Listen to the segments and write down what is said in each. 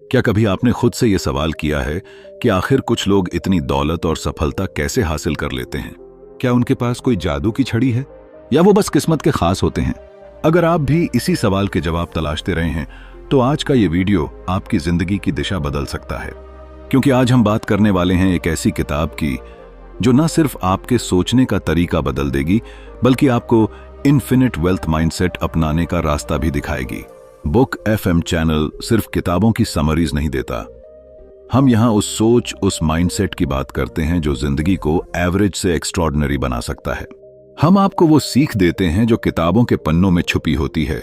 क्या कभी आपने खुद से यह सवाल किया है कि आखिर कुछ लोग इतनी दौलत और सफलता कैसे हासिल कर लेते हैं? क्या उनके पास कोई जादू की छड़ी है या वो बस किस्मत के खास होते हैं? अगर आप भी इसी सवाल के जवाब तलाशते रहे हैं तो आज का ये वीडियो आपकी जिंदगी की दिशा बदल सकता है, क्योंकि आज हम बात करने वाले हैं एक ऐसी किताब की जो न सिर्फ आपके सोचने का तरीका बदल देगी बल्कि आपको इन्फिनिट वेल्थ माइंडसेट अपनाने का रास्ता भी दिखाएगी। बुक एफएम चैनल सिर्फ किताबों की समरीज नहीं देता। हम यहां उस सोच, उस माइंडसेट की बात करते हैं जो जिंदगी को एवरेज से एक्स्ट्रॉर्डिनरी बना सकता है। हम आपको वो सीख देते हैं जो किताबों के पन्नों में छुपी होती है,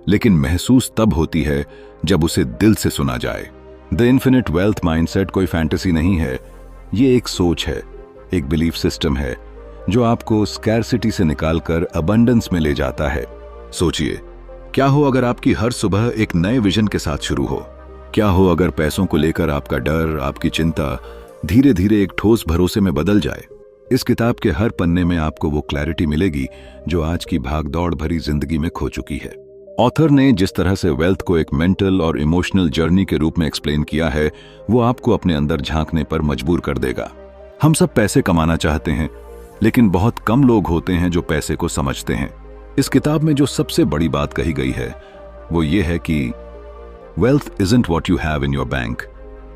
लेकिन महसूस तब होती है जब उसे दिल से सुना जाए। द इन्फिनिट वेल्थ माइंडसेट कोई फैंटेसी नहीं है, ये एक सोच है, एक बिलीफ सिस्टम है जो आपको स्कैरसिटी से निकालकर अबंडेंस में ले जाता है। सोचिए, क्या हो अगर आपकी हर सुबह एक नए विजन के साथ शुरू हो? क्या हो अगर पैसों को लेकर आपका डर, आपकी चिंता धीरे धीरे एक ठोस भरोसे में बदल जाए? इस किताब के हर पन्ने में आपको वो क्लैरिटी मिलेगी जो आज की भागदौड़ भरी जिंदगी में खो चुकी है। ऑथर ने जिस तरह से वेल्थ को एक मेंटल और इमोशनल जर्नी के रूप में एक्सप्लेन किया है, वो आपको अपने अंदर झांकने पर मजबूर कर देगा। हम सब पैसे कमाना चाहते हैं, लेकिन बहुत कम लोग होते हैं जो पैसे को समझते हैं। इस किताब में जो सबसे बड़ी बात कही गई है वो ये है कि wealth isn't what you have in your bank,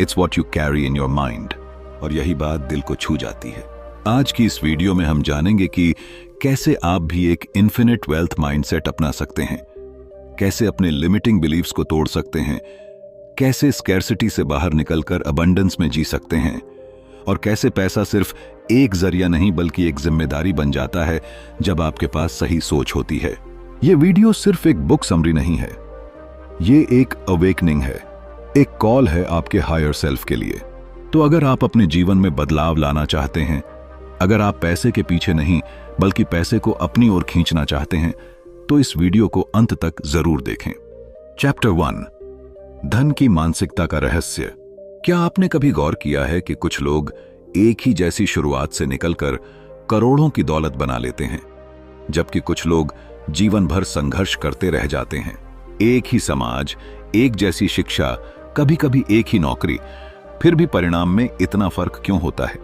it's what you carry in your mind. और यही बात दिल को छू जाती है। आज की इस वीडियो में हम जानेंगे कि कैसे आप भी एक इन्फिनिट वेल्थ माइंडसेट अपना सकते हैं, कैसे अपने लिमिटिंग बिलीव्स को तोड़ सकते हैं, कैसे स्कैरसिटी से बाहर निकलकर अबंडेंस में जी सकते हैं, और कैसे पैसा सिर्फ एक जरिया नहीं बल्कि एक जिम्मेदारी बन जाता है जब आपके पास सही सोच होती है। ये वीडियो सिर्फ एक बुक समरी नहीं है, ये एक अवेकनिंग है, एक कॉल है आपके हायर सेल्फ के लिए। तो अगर आप अपने जीवन में बदलाव लाना चाहते हैं, अगर आप पैसे के पीछे नहीं बल्कि पैसे को अपनी ओर खींचना चाहते हैं, तो इस वीडियो को अंत तक जरूर देखें। चैप्टर 1, धन की मानसिकता का रहस्य। क्या आपने कभी गौर किया है कि कुछ लोग एक ही जैसी शुरुआत से निकलकर करोड़ों की दौलत बना लेते हैं, जबकि कुछ लोग जीवन भर संघर्ष करते रह जाते हैं? एक ही समाज, एक जैसी शिक्षा, कभी कभी एक ही नौकरी, फिर भी परिणाम में इतना फर्क क्यों होता है?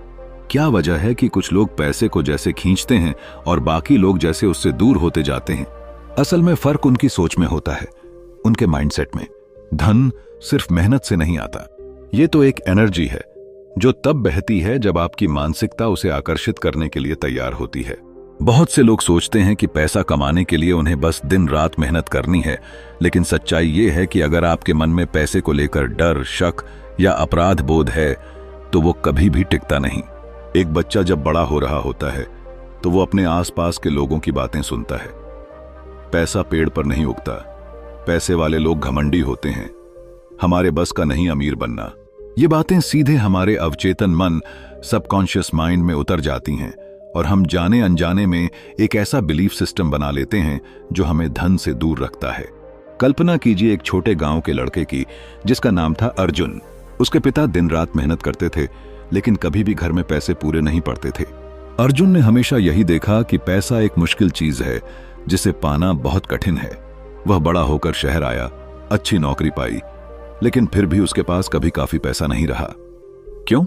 क्या वजह है कि कुछ लोग पैसे को जैसे खींचते हैं और बाकी लोग जैसे उससे दूर होते जाते हैं? असल में फर्क उनकी सोच में होता है, उनके माइंडसेट में। धन सिर्फ मेहनत से नहीं आता, ये तो एक एनर्जी है जो तब बहती है जब आपकी मानसिकता उसे आकर्षित करने के लिए तैयार होती है। बहुत से लोग सोचते हैं कि पैसा कमाने के लिए उन्हें बस दिन रात मेहनत करनी है, लेकिन सच्चाई ये है कि अगर आपके मन में पैसे को लेकर डर, शक या अपराध बोध है तो वो कभी भी टिकता नहीं। एक बच्चा जब बड़ा हो रहा होता है तो वो अपने आसपास के लोगों की बातें सुनता है। पैसा पेड़ पर नहीं उगता, पैसे वाले लोग घमंडी होते हैं, हमारे बस का नहीं अमीर बनना। ये बातें सीधे हमारे अवचेतन मन, सबकॉन्शियस माइंड में उतर जाती हैं और हम जाने अनजाने में एक ऐसा बिलीफ सिस्टम बना लेते हैं जो हमें धन से दूर रखता है। कल्पना कीजिए एक छोटे गांव के लड़के की जिसका नाम था अर्जुन। उसके पिता दिन रात मेहनत करते थे, लेकिन कभी भी घर में पैसे पूरे नहीं पड़ते थे। अर्जुन ने हमेशा यही देखा कि पैसा एक मुश्किल चीज है जिसे पाना बहुत कठिन है। वह बड़ा होकर शहर आया, अच्छी नौकरी पाई, लेकिन फिर भी उसके पास कभी काफी पैसा नहीं रहा। क्यों?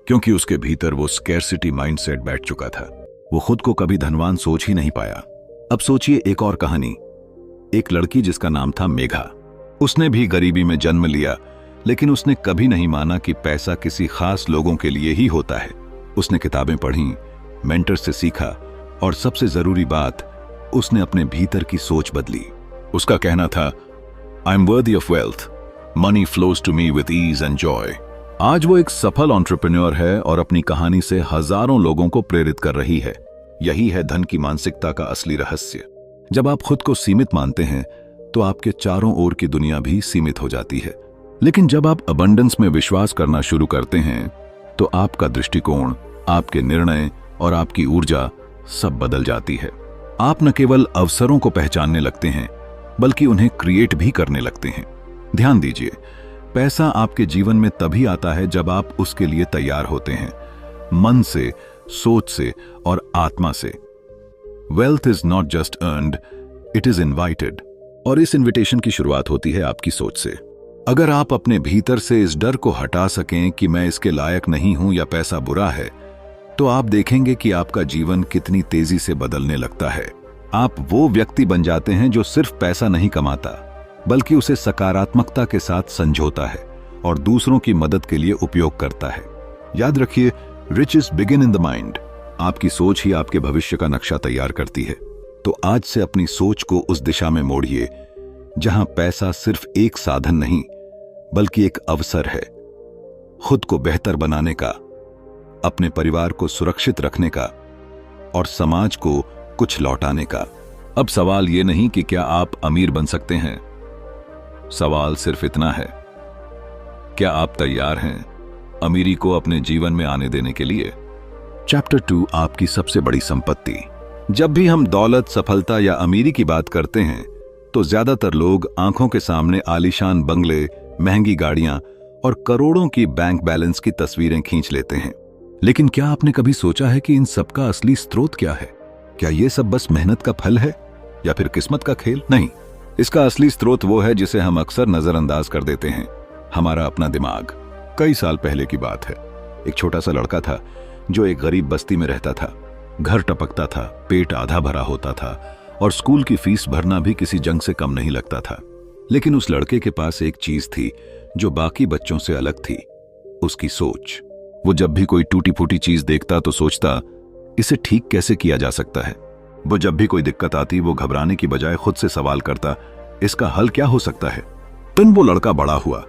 क्योंकि उसके भीतर वो स्कैरसिटी माइंडसेट बैठ चुका था। वो खुद को कभी धनवान सोच ही नहीं पाया। अब सोचिए एक और कहानी। एक लड़की जिसका नाम था मेघा। उसने भी गरीबी में जन्म लिया, लेकिन उसने कभी नहीं माना कि पैसा किसी खास लोगों के लिए ही होता है। उसने किताबें पढ़ी, मेंटर से सीखा और सबसे जरूरी बात, उसने अपने भीतर की सोच बदली। उसका कहना था, I am worthy of wealth, money flows to me with ease and joy. आज वो एक सफल एंटरप्रेन्योर है और अपनी कहानी से हजारों लोगों को प्रेरित कर रही है। यही है धन की मानसिकता का असली रहस्य। जब आप खुद को सीमित मानते हैं तो आपके चारों ओर की दुनिया भी सीमित हो जाती है, लेकिन जब आप अबंडेंस में विश्वास करना शुरू करते हैं तो आपका दृष्टिकोण, आपके निर्णय और आपकी ऊर्जा सब बदल जाती है। आप न केवल अवसरों को पहचानने लगते हैं बल्कि उन्हें क्रिएट भी करने लगते हैं। ध्यान दीजिए, पैसा आपके जीवन में तभी आता है जब आप उसके लिए तैयार होते हैं, मन से, सोच से और आत्मा से। Wealth is not just earned, it is invited. और इस इनविटेशन की शुरुआत होती है आपकी सोच से। अगर आप अपने भीतर से इस डर को हटा सकें कि मैं इसके लायक नहीं हूं या पैसा बुरा है, तो आप देखेंगे कि आपका जीवन कितनी तेजी से बदलने लगता है। आप वो व्यक्ति बन जाते हैं जो सिर्फ पैसा नहीं कमाता, बल्कि उसे सकारात्मकता के साथ संजोता है और दूसरों की मदद के लिए उपयोग करता है। याद रखिए, riches begin in the mind. आपकी सोच ही आपके भविष्य का नक्शा तैयार करती है। तो आज से अपनी सोच को उस दिशा में मोड़िए जहां पैसा सिर्फ एक साधन नहीं, बल्कि एक अवसर है खुद को बेहतर बनाने का, अपने परिवार को सुरक्षित रखने का और समाज को कुछ लौटाने का। अब सवाल यह नहीं कि क्या आप अमीर बन सकते हैं, सवाल सिर्फ इतना है, क्या आप तैयार हैं अमीरी को अपने जीवन में आने देने के लिए। चैप्टर 2, आपकी सबसे बड़ी संपत्ति। जब भी हम दौलत, सफलता या अमीरी की बात करते हैं तो ज्यादातर लोग आंखों के सामने आलीशान बंगले, महंगी गाड़ियां और करोड़ों की बैंक बैलेंस की तस्वीरें खींच लेते हैं। लेकिन क्या आपने कभी सोचा है कि इन सब का असली स्रोत क्या है? क्या ये सब बस मेहनत का फल है या फिर किस्मत का खेल? नहीं, इसका असली स्रोत वो है जिसे हम अक्सर नजरअंदाज कर देते हैं, हमारा अपना दिमाग। कई साल पहले की बात है। एक छोटा सा लड़का था जो एक गरीब बस्ती में रहता था। घर टपकता था, पेट आधा भरा होता था और स्कूल की फीस भरना भी किसी जंग से कम नहीं लगता था। लेकिन उस लड़के के पास एक चीज थी जो बाकी बच्चों से अलग थी, उसकी सोच। वो जब भी कोई टूटी फूटी चीज देखता तो सोचता, इसे ठीक कैसे किया जा सकता है। वो जब भी कोई दिक्कत आती वो घबराने की बजाय खुद से सवाल करता, इसका हल क्या हो सकता है। फिर वो लड़का बड़ा हुआ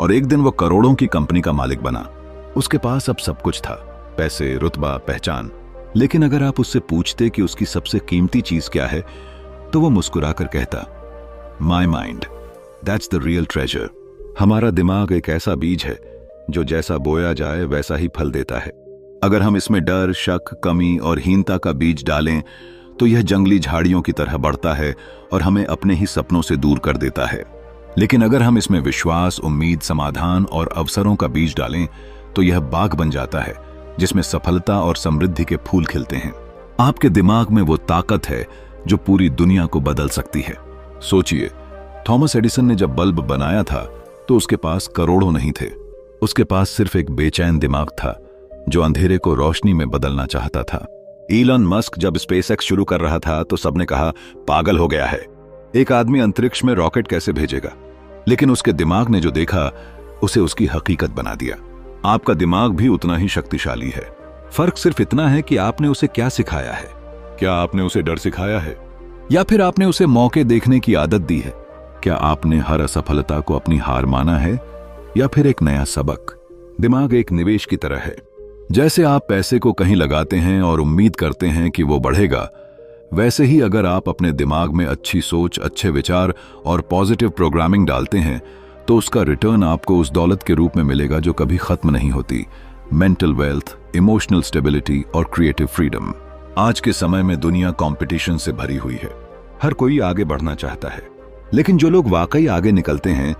और एक दिन वो करोड़ों की कंपनी का मालिक बना। उसके पास अब सब कुछ था, पैसे, रुतबा, पहचान। लेकिन अगर आप उससे पूछते कि उसकी सबसे कीमती चीज क्या है, तो वो मुस्कुराकर कहता, my mind, that's the real treasure. हमारा दिमाग एक ऐसा बीज है जो जैसा बोया जाए वैसा ही फल देता है। अगर हम इसमें डर, शक, कमी और हीनता का बीज डालें तो यह जंगली झाड़ियों की तरह बढ़ता है और हमें अपने ही सपनों से दूर कर देता है। लेकिन अगर हम इसमें विश्वास, उम्मीद, समाधान और अवसरों का बीज डालें तो यह बाग बन जाता है जिसमें सफलता और समृद्धि के फूल खिलते हैं। आपके दिमाग में वो ताकत है जो पूरी दुनिया को बदल सकती है। सोचिए, थॉमस एडिसन ने जब बल्ब बनाया था तो उसके पास करोड़ों नहीं थे। उसके पास सिर्फ एक बेचैन दिमाग था जो अंधेरे को रोशनी में बदलना चाहता था। इलॉन मस्क जब स्पेसएक्स शुरू कर रहा था तो सबने कहा, पागल हो गया है, एक आदमी अंतरिक्ष में रॉकेट कैसे भेजेगा। लेकिन उसके दिमाग ने जो देखा उसे उसकी हकीकत बना दिया। आपका दिमाग भी उतना ही शक्तिशाली है। फर्क सिर्फ इतना है कि आपने उसे क्या सिखाया है। क्या आपने उसे डर सिखाया है या फिर आपने उसे मौके देखने की आदत दी है? क्या आपने हर असफलता को अपनी हार माना है या फिर एक नया सबक? दिमाग एक निवेश की तरह है। जैसे आप पैसे को कहीं लगाते हैं और उम्मीद करते हैं कि वो बढ़ेगा, वैसे ही अगर आप अपने दिमाग में अच्छी सोच, अच्छे विचार और पॉजिटिव प्रोग्रामिंग डालते हैं तो उसका रिटर्न आपको उस दौलत के रूप में मिलेगा जो कभी खत्म नहीं होती। मेंटल वेल्थ, इमोशनल स्टेबिलिटी और क्रिएटिव फ्रीडम। आज के समय में दुनिया कंपटीशन से भरी हुई है। हर कोई आगे बढ़ना चाहता है, लेकिन जो लोग वाकई आगे निकलते हैं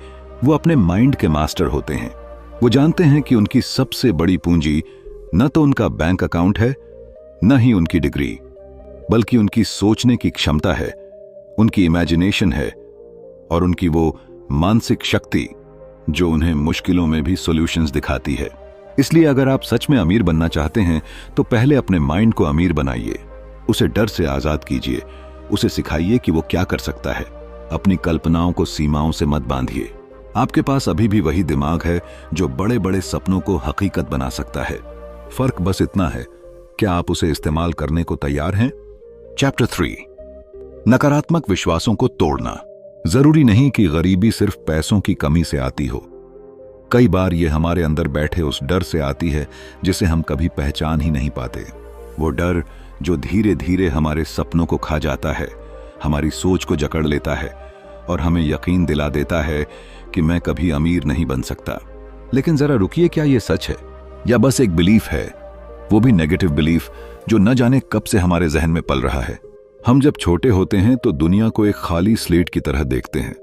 वो अपने माइंड के मास्टर होते हैं। वो जानते हैं कि उनकी सबसे बड़ी पूंजी न तो उनका बैंक अकाउंट है, न ही उनकी डिग्री, बल्कि उनकी सोचने की क्षमता है, उनकी इमेजिनेशन है और उनकी वो मानसिक शक्ति जो उन्हें मुश्किलों में भी सॉल्यूशंस दिखाती है। इसलिए अगर आप सच में अमीर बनना चाहते हैं तो पहले अपने माइंड को अमीर बनाइए, उसे डर से आजाद कीजिए, उसे सिखाइए कि वो क्या कर सकता है। अपनी कल्पनाओं को सीमाओं से मत बांधिए। आपके पास अभी भी वही दिमाग है जो बड़े बड़े सपनों को हकीकत बना सकता है। फर्क बस इतना है, क्या आप उसे इस्तेमाल करने को तैयार हैं? चैप्टर 3, नकारात्मक विश्वासों को तोड़ना। जरूरी नहीं कि गरीबी सिर्फ पैसों की कमी से आती हो। कई बार ये हमारे अंदर बैठे उस डर से आती है जिसे हम कभी पहचान ही नहीं पाते। वो डर जो धीरे धीरे हमारे सपनों को खा जाता है, हमारी सोच को जकड़ लेता है और हमें यकीन दिला देता है कि मैं कभी अमीर नहीं बन सकता। लेकिन जरा रुकिए, क्या ये सच है या बस एक बिलीफ है? वो भी नेगेटिव बिलीफ जो न जाने कब से हमारे जहन में पल रहा है। हम जब छोटे होते हैं तो दुनिया को एक खाली स्लेट की तरह देखते हैं,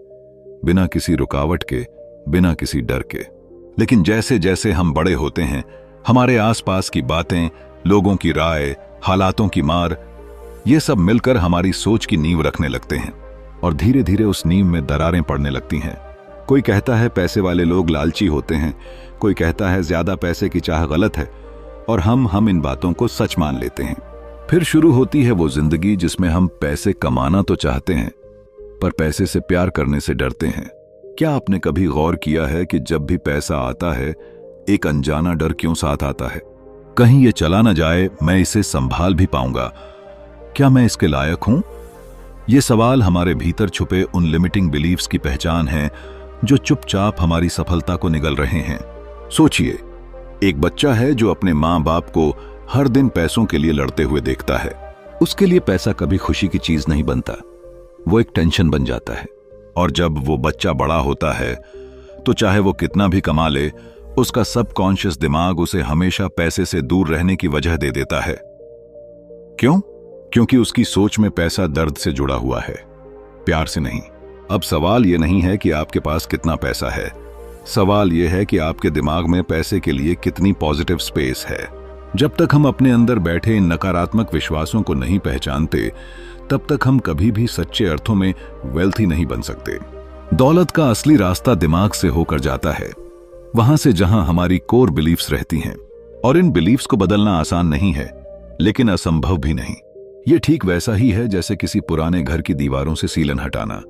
बिना किसी रुकावट के, बिना किसी डर के। लेकिन जैसे जैसे हम बड़े होते हैं, हमारे आसपास की बातें, लोगों की राय, हालातों की मार, ये सब मिलकर हमारी सोच की नींव रखने लगते हैं और धीरे धीरे उस नींव में दरारें पड़ने लगती हैं। कोई कहता है पैसे वाले लोग लालची होते हैं, कोई कहता है ज्यादा पैसे की चाह गलत है, और हम इन बातों को सच मान लेते हैं। फिर शुरू होती है वो जिंदगी जिसमें हम पैसे कमाना तो चाहते हैं, पर पैसे से प्यार करने से डरते हैं। क्या आपने कभी गौर किया है कि जब भी पैसा आता है, एक अनजाना डर क्यों साथ आता है? कहीं ये चला ना जाए, मैं इसे संभाल भी पाऊंगा, क्या मैं इसके लायक हूं? ये सवाल हमारे भीतर छुपे उन लिमिटिंग बिलीव्स की पहचान है जो चुपचाप हमारी सफलता को निगल रहे हैं। सोचिए, एक बच्चा है जो अपने माँ बाप को हर दिन पैसों के लिए लड़ते हुए देखता है। उसके लिए पैसा कभी खुशी की चीज नहीं बनता, वो एक टेंशन बन जाता है। और जब वो बच्चा बड़ा होता है तो चाहे वो कितना भी कमा ले, उसका सबकॉन्शियस दिमाग उसे हमेशा पैसे से दूर रहने की वजह दे देता है। क्यों? क्योंकि उसकी सोच में पैसा दर्द से जुड़ा हुआ है, प्यार से नहीं। अब सवाल यह नहीं है कि आपके पास कितना पैसा है, सवाल यह है कि आपके दिमाग में पैसे के लिए कितनी पॉजिटिव स्पेस है। जब तक हम अपने अंदर बैठे इन नकारात्मक विश्वासों को नहीं पहचानते, तब तक हम कभी भी सच्चे अर्थों में वेल्थी नहीं बन सकते। दौलत का असली रास्ता दिमाग से होकर जाता है, वहां से जहां हमारी कोर बिलीफ्स रहती हैं। और इन बिलीफ्स को बदलना आसान नहीं है, लेकिन असंभव भी नहीं। ये ठीक वैसा ही है जैसे किसी पुराने घर की दीवारों से सीलन हटाना।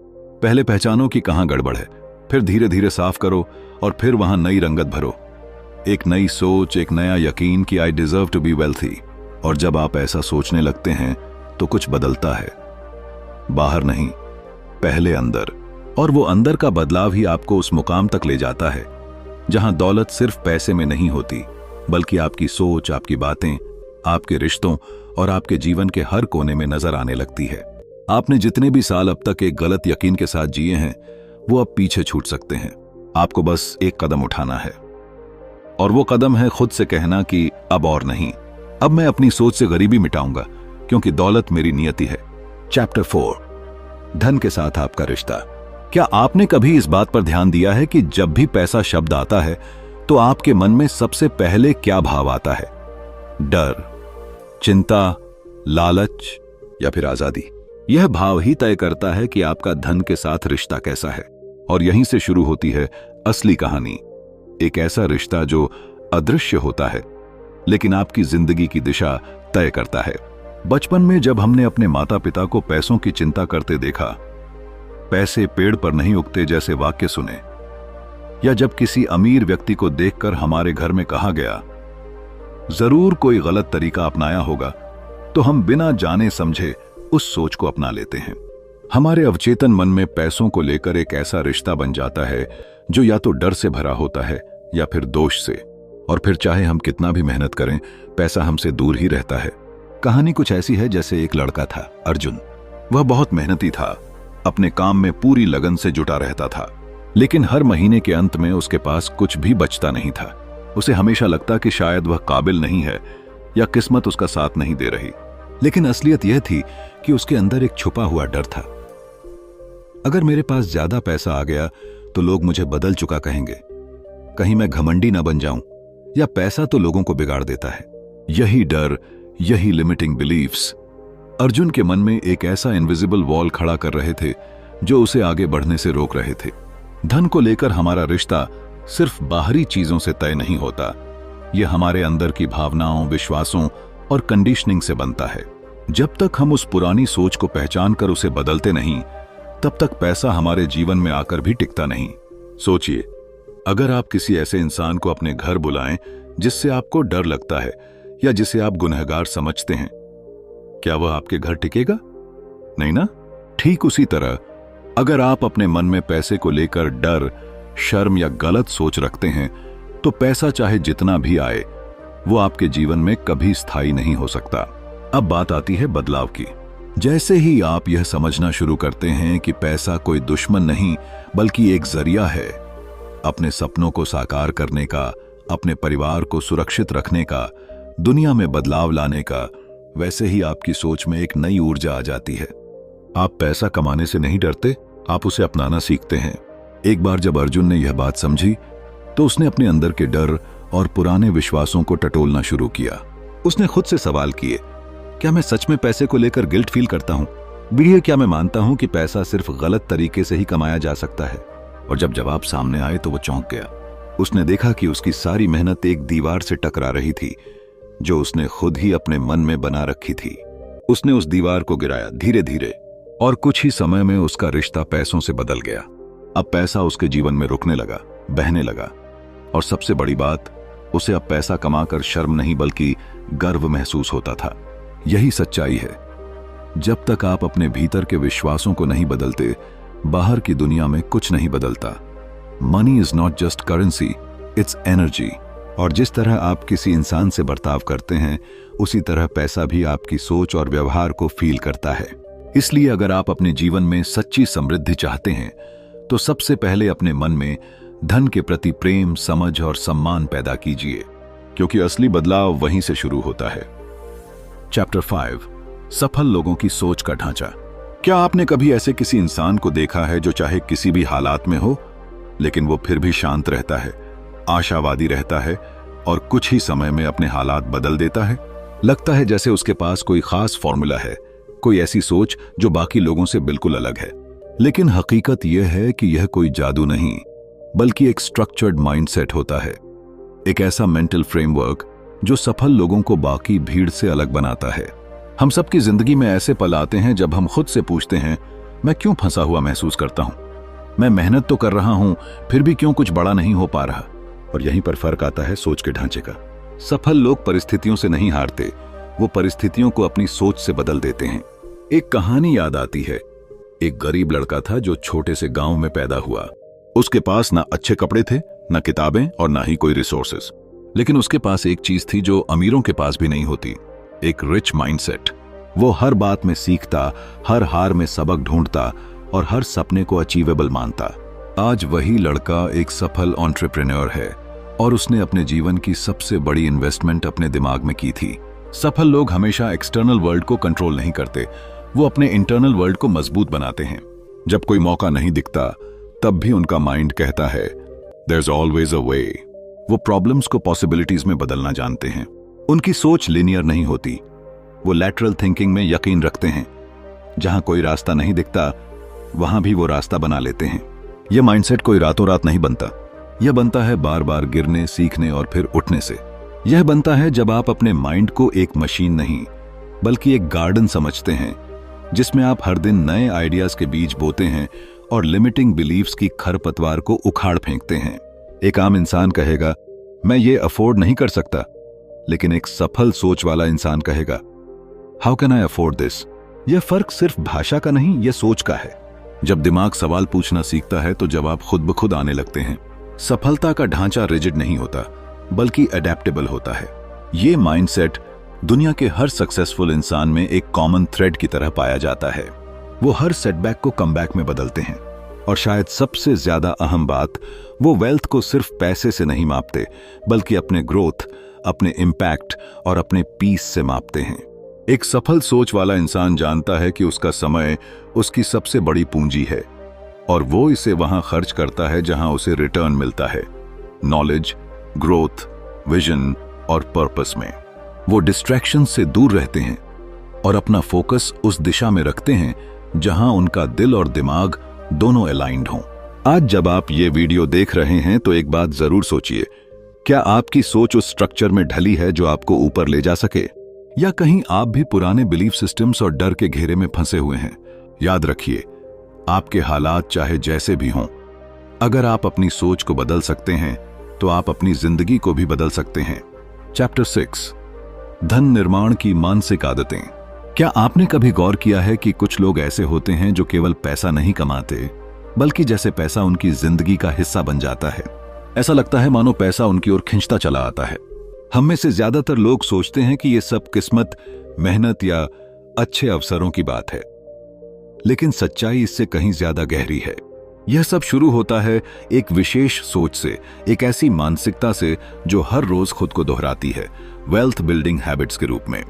पहले पहचानो कि कहां गड़बड़ है, फिर धीरे धीरे साफ करो, और फिर वहां नई रंगत भरो। एक नई सोच, एक नया यकीन कि I deserve to be wealthy. और जब आप ऐसा सोचने लगते हैं तो कुछ बदलता है, बाहर नहीं, पहले अंदर। और वो अंदर का बदलाव ही आपको उस मुकाम तक ले जाता है जहां दौलत सिर्फ पैसे में नहीं होती, बल्कि आपकी सोच, आपकी बातें, आपके रिश्तों और आपके जीवन के हर कोने में नजर आने लगती है। आपने जितने भी साल अब तक एक गलत यकीन के साथ जिए हैं, वो अब पीछे छूट सकते हैं। आपको बस एक कदम उठाना है, और वो कदम है खुद से कहना कि अब और नहीं, अब मैं अपनी सोच से गरीबी मिटाऊंगा, क्योंकि दौलत मेरी नियति है। चैप्टर 4, धन के साथ आपका रिश्ता। क्या आपने कभी इस बात पर ध्यान दिया है कि जब भी पैसा शब्द आता है तो आपके मन में सबसे पहले क्या भाव आता है? डर, चिंता, लालच या फिर आजादी? यह भाव ही तय करता है कि आपका धन के साथ रिश्ता कैसा है। और यहीं से शुरू होती है असली कहानी। एक ऐसा रिश्ता जो अदृश्य होता है, लेकिन आपकी जिंदगी की दिशा तय करता है। बचपन में जब हमने अपने माता पिता को पैसों की चिंता करते देखा, पैसे पेड़ पर नहीं उगते जैसे वाक्य सुने, या जब किसी अमीर व्यक्ति को देखकर हमारे घर में कहा गया जरूर कोई गलत तरीका अपनाया होगा, तो हम बिना जाने समझे उस सोच को अपना लेते हैं। हमारे अवचेतन मन में पैसों को लेकर एक ऐसा रिश्ता बन जाता है जो या तो डर से भरा होता है या फिर दोष से। और फिर चाहे हम कितना भी मेहनत करें, पैसा हमसे दूर ही रहता है। कहानी कुछ ऐसी है जैसे एक लड़का था, अर्जुन। वह बहुत मेहनती था, अपने काम में पूरी लगन से जुटा रहता था, लेकिन हर महीने के अंत में उसके पास कुछ भी बचता नहीं था। उसे हमेशा लगता कि शायद वह काबिल नहीं है या किस्मत उसका साथ नहीं दे रही। लेकिन असलियत यह थी कि उसके अंदर एक छुपा हुआ डर था। अगर मेरे पास ज्यादा पैसा आ गया तो लोग मुझे बदल चुका कहेंगे, कहीं मैं घमंडी ना बन जाऊं, या पैसा तो लोगों को बिगाड़ देता है। यही डर, यही लिमिटिंग बिलीफ्स अर्जुन के मन में एक ऐसा इनविजिबल वॉल खड़ा कर रहे थे जो उसे आगे बढ़ने से रोक रहे थे। धन को लेकर हमारा रिश्ता सिर्फ बाहरी चीजों से तय नहीं होता, यह हमारे अंदर की भावनाओं, विश्वासों और कंडीशनिंग से बनता है। जब तक हम उस पुरानी सोच को पहचान कर उसे बदलते नहीं, तब तक पैसा हमारे जीवन में आकर भी टिकता नहीं। सोचिए, अगर आप किसी ऐसे इंसान को अपने घर बुलाएं जिससे आपको डर लगता है या जिसे आप गुनहगार समझते हैं, क्या वह आपके घर टिकेगा? नहीं ना? ठीक उसी तरह अगर आप अपने मन में पैसे को लेकर डर, शर्म या गलत सोच रखते हैं, तो पैसा चाहे जितना भी आए, वो आपके जीवन में कभी स्थायी नहीं हो सकता। अब बात आती है बदलाव की। जैसे ही आप यह समझना शुरू करते हैं कि पैसा कोई दुश्मन नहीं बल्कि एक जरिया है अपने सपनों को साकार करने का, अपने परिवार को सुरक्षित रखने का, दुनिया में बदलाव लाने का, वैसे ही आपकी सोच में एक नई ऊर्जा आ जाती है। आप पैसा कमाने से नहीं डरते, आप उसे अपनाना सीखते हैं। एक बार जब अर्जुन ने यह बात समझी तो उसने अपने अंदर के डर और पुराने विश्वासों को टटोलना शुरू किया। उसने खुद से सवाल किए, क्या मैं सच में पैसे को लेकर गिल्ट फील करता हूं? क्या मैं मानता हूं कि पैसा सिर्फ गलत तरीके से ही कमाया जा सकता है? और जब जवाब सामने आए तो वो चौंक गया। उसने देखा कि उसकी सारी मेहनत एक दीवार से टकरा रही थी जो उसने खुद ही अपने मन में बना रखी थी। उसने उस दीवार को गिराया धीरे धीरे, और कुछ ही समय में उसका रिश्ता पैसों से बदल गया। अब पैसा उसके जीवन में रुकने लगा, बहने लगा, और सबसे बड़ी बात, उसे अब पैसा कमाकर शर्म नहीं बल्कि गर्व महसूस होता था। यही सच्चाई है। जब तक आप अपने भीतर के विश्वासों को नहीं बदलते, बाहर की दुनिया में कुछ नहीं बदलता। Money is not just currency, it's energy. और जिस तरह आप किसी इंसान से बर्ताव करते हैं, उसी तरह पैसा भी आपकी सोच और व्यवहार को फील करता है। इसलिए अगर आप अपने जीवन में सच्ची समृद्धि चाहते हैं, तो सबसे पहले अपने मन में धन के प्रति प्रेम, समझ और सम्मान पैदा कीजिए, क्योंकि असली बदलाव वहीं से शुरू होता है। चैप्टर 5, सफल लोगों की सोच का ढांचा। क्या आपने कभी ऐसे किसी इंसान को देखा है जो चाहे किसी भी हालात में हो, लेकिन वो फिर भी शांत रहता है, आशावादी रहता है और कुछ ही समय में अपने हालात बदल देता है? लगता है जैसे उसके पास कोई खास फॉर्मूला है, कोई ऐसी सोच जो बाकी लोगों से बिल्कुल अलग है। लेकिन हकीकत यह है कि यह कोई जादू नहीं, बल्कि एक स्ट्रक्चर्ड माइंडसेट होता है, एक ऐसा मेंटल फ्रेमवर्क जो सफल लोगों को बाकी भीड़ से अलग बनाता है। हम सबकी जिंदगी में ऐसे पल आते हैं जब हम खुद से पूछते हैं, मैं क्यों फंसा हुआ महसूस करता हूं? मैं मेहनत तो कर रहा हूं, फिर भी क्यों कुछ बड़ा नहीं हो पा रहा? और यहीं पर फर्क आता है सोच के ढांचे का। सफल लोग परिस्थितियों से नहीं हारते, वो परिस्थितियों को अपनी सोच से बदल देते हैं। एक कहानी याद आती है। एक गरीब लड़का था जो छोटे से गांव में पैदा हुआ। उसके पास ना अच्छे कपड़े थे, ना किताबें और ना ही कोई रिसोर्सेस। लेकिन उसके पास एक चीज थी जो अमीरों के पास भी नहीं होती, एक रिच माइंडसेट। वो हर बात में सीखता, हर हार में सबक ढूंढता और हर सपने को अचीवेबल मानता। आज वही लड़का एक सफल एंटरप्रेन्योर है और उसने अपने जीवन की सबसे बड़ी इन्वेस्टमेंट अपने दिमाग में की थी। सफल लोग हमेशा एक्सटर्नल वर्ल्ड को कंट्रोल नहीं करते, वो अपने इंटरनल वर्ल्ड को मजबूत बनाते हैं। जब कोई मौका नहीं दिखता, तब भी उनका माइंड कहता है देयर इज ऑलवेज अ वे। वो प्रॉब्लम्स को पॉसिबिलिटीज में बदलना जानते हैं। उनकी सोच लिनियर नहीं होती, वो लैटरल थिंकिंग में यकीन रखते हैं। जहां कोई रास्ता नहीं दिखता, वहां भी वो रास्ता बना लेते हैं। यह माइंडसेट कोई रातों रात नहीं बनता, यह बनता है बार बार गिरने, सीखने और फिर उठने से। यह बनता है जब आप अपने माइंड को एक मशीन नहीं, बल्कि एक गार्डन समझते हैं, जिसमें आप हर दिन नए आइडियाज के बीज बोते हैं और लिमिटिंग बिलीफ्स की खरपतवार को उखाड़ फेंकते हैं। एक आम इंसान कहेगा, मैं ये अफोर्ड नहीं कर सकता, लेकिन एक सफल सोच वाला इंसान कहेगा, how can I afford this? यह फर्क सिर्फ भाषा का नहीं, यह सोच का है। जब दिमाग सवाल पूछना सीखता है तो जवाब खुद ब खुद आने लगते हैं। सफलता का ढांचा रिजिड नहीं होता, बल्कि अडेप्टेबल होता है। ये माइंडसेट दुनिया के हर सक्सेसफुल इंसान में एक कॉमन थ्रेड की तरह पाया जाता है। वो हर सेटबैक को कमबैक में बदलते हैं। और शायद सबसे ज्यादा अहम बात, वो वेल्थ को सिर्फ पैसे से नहीं मापते, बल्कि अपने ग्रोथ, अपने इम्पैक्ट और अपने पीस से मापते हैं। एक सफल सोच वाला इंसान जानता है कि उसका समय उसकी सबसे बड़ी पूंजी है और वो इसे वहां खर्च करता है जहां उसे रिटर्न मिलता है, नॉलेज, ग्रोथ, विजन और पर्पस में। वो डिस्ट्रैक्शन से दूर रहते हैं और अपना फोकस उस दिशा में रखते हैं जहां उनका दिल और दिमाग दोनों अलाइंड हों। आज जब आप ये वीडियो देख रहे हैं तो एक बात जरूर सोचिए, क्या आपकी सोच उस स्ट्रक्चर में ढली है जो आपको ऊपर ले जा सके, या कहीं आप भी पुराने बिलीफ सिस्टम्स और डर के घेरे में फंसे हुए हैं? याद रखिए, आपके हालात चाहे जैसे भी हों, अगर आप अपनी सोच को बदल सकते हैं तो आप अपनी जिंदगी को भी बदल सकते हैं। चैप्टर 6, धन निर्माण की मानसिक आदतें। क्या आपने कभी गौर किया है कि कुछ लोग ऐसे होते हैं जो केवल पैसा नहीं कमाते, बल्कि जैसे पैसा उनकी जिंदगी का हिस्सा बन जाता है। ऐसा लगता है मानो पैसा उनकी ओर खींचता चला आता है। हम में से ज्यादातर लोग सोचते हैं कि ये सब किस्मत, मेहनत या अच्छे अवसरों की बात है, लेकिन सच्चाई इससे कहीं ज्यादा गहरी है। यह सब शुरू होता है एक विशेष सोच से, एक ऐसी मानसिकता से जो हर रोज खुद को दोहराती है, वेल्थ बिल्डिंग हैबिट्स के रूप में।